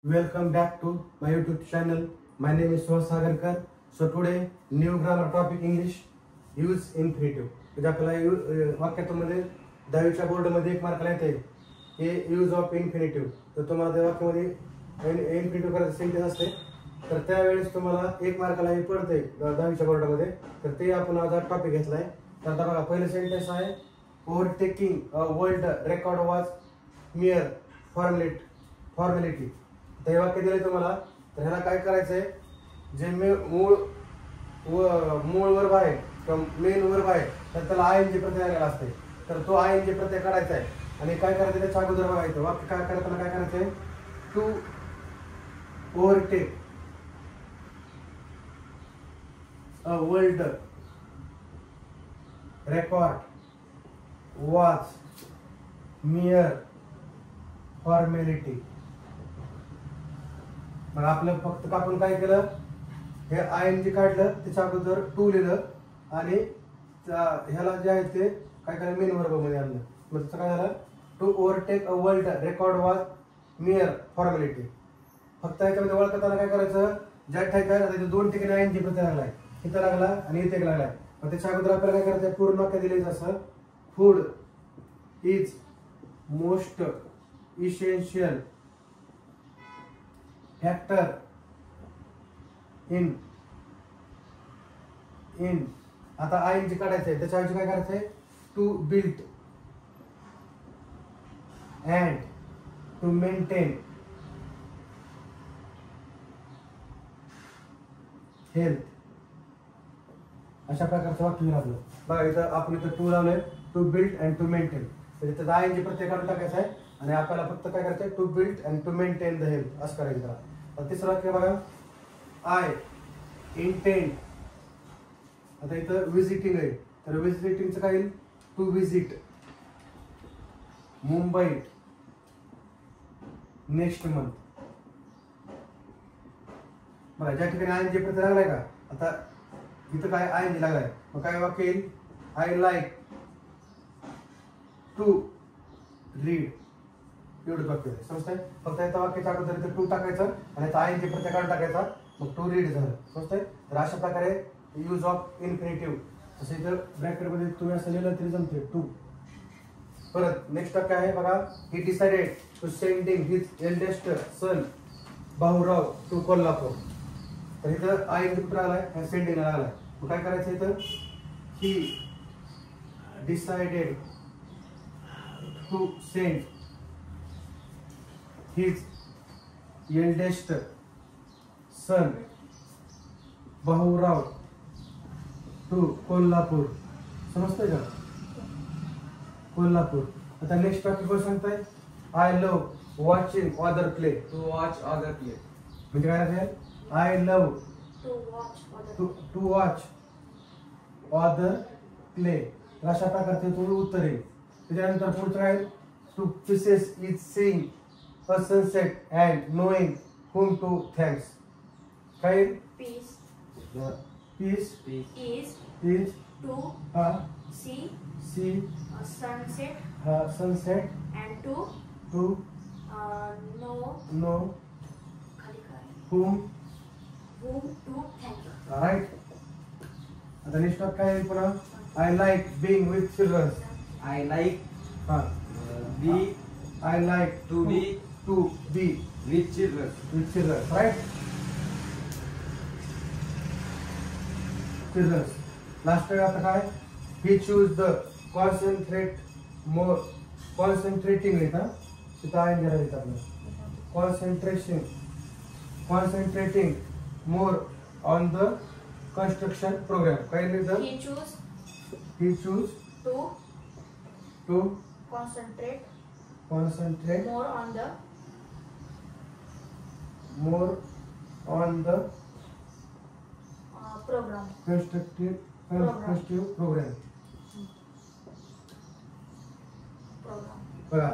Welcome back to my YouTube channel. My name is Suhas Sagarkar. So today new grammar topic English use infinitive. म्हणजे आपल्याला वाक्यामध्ये 10वीच्या board मध्ये एक mark येते हे यूज ऑफ इन्फिनिटिव्ह. तर तुम्हाला त्या वाक्यामध्ये इन्फिनिटिव्ह करायचं सेंटेन्स असते तर त्यावेळेस तुम्हाला एक मार्काला हे पडते 10वीच्या बोर्ड मध्ये. तर ते आपण आज टॉपिक घेतलाय. तर आता बघा पहिलं सेंटेन्स आहे overtaking a world record was mere formality. तर हे वाक्य दिले तुम्हाला. तर ह्याला काय करायचंय जे मूळ वर्ब आहे किंवा मेन वर्ब आहे तर त्याला आयएनजी प्रत्यय आलेला असते. तर तो आयएनजी प्रत्यय काढायचा आहे आणि काय करायचं त्याच्या अगोदर बघायचं वाक्य काय करताना काय करायचंय to overtake a world record was mere formality. मग आपलं फक्त आपण काय केलं हे आयएनजी काढलं त्याच्या अगोदर टू लिहिलं आणि ह्याला जे आहे ते काय केलं मेन वर्ब मध्ये आणलं. मग त्याचं काय झालं to overtake a world record was mere formality. फक्त याच्यामध्ये ओळखताना काय करायचं ज्या ठिकाणी दोन ठिकाणी आयएनजी प्रत्यय लागलाय इथं लागला आणि इथे लागलाय. मग त्याच्या अगोदर आपल्याला काय करायचं पूर्ण वाक्य दिले असं food is most essential factor in आता आयएनजी काढायचंय त्याच्याऐवजी काय करायचंय to build and to maintain health. अशा प्रकारचं वाक्य होईल आपलं. बघा इथं आपण इथं टू लावलंय to build and to maintain. म्हणजे त्याचा आयएनजी प्रत्यय काढून टाकायचा आहे आणि आपल्याला फक्त काय करायचंय to build and to maintain the health असं करायचं त्याला. तिसरं वाक्य बघा आय इंटेंड. आता इथं विजिटिंग आहे तर विजिटिंगचं काय येईल to visit Mumbai next month. बघा ज्या ठिकाणी आयएनजी प्रत्यय लागलाय का आता इथं काय आयएनजी लागलाय मग काय वाक्य येईल आय लाईक टू रीड. एवढंच वाक्य आहे समजतंय. फक्त याचा वाक्याच्या अगोदर इथे टू टाकायचं आणि याचा आयएनजी प्रत्यय काढून टाकायचा मग टू रीड झालं समजतंय. तर अशा प्रकारे यूज ऑफ इन्फिनिटिव्ह. तसं इथं ब्रॅकेट मध्ये तुम्ही असं लिहिलं तरी जमते टू. परत नेक्स्ट वाक्य आहे बघा he decided to sending his eldest son Bahurao to Kolhapur. तर इथं आयएनजी कुठं लागलाय सेंडिंग लागलाय. मग काय करायचं इथं he decided to send his eldest son Bahurao to Kolhapur. समजतंय का कोल्हापूर. आता नेक्स्ट वाक्य कोण सांगताय I love watching other play. To watch other play म्हणजे काय आहे I love to watch other play. अशा प्रकारचे तुम्ही उत्तर येईल. त्याच्यानंतर पुढचं काय two pieces is seeing a sunset and knowing whom to thanks. काय Peace peace is is to see sunset sunset and to know whom to thank. right. आता नेक्स्ट काय आहे पुन्हा I like being with children. I like I like to be with children. right. Children. Last time आता काय he choose the concentrating इथं आहे जरा इथं आपलं concentrating more on the construction program. काय लिहिलं he choose to concentrate more on the program. constructive program. बघा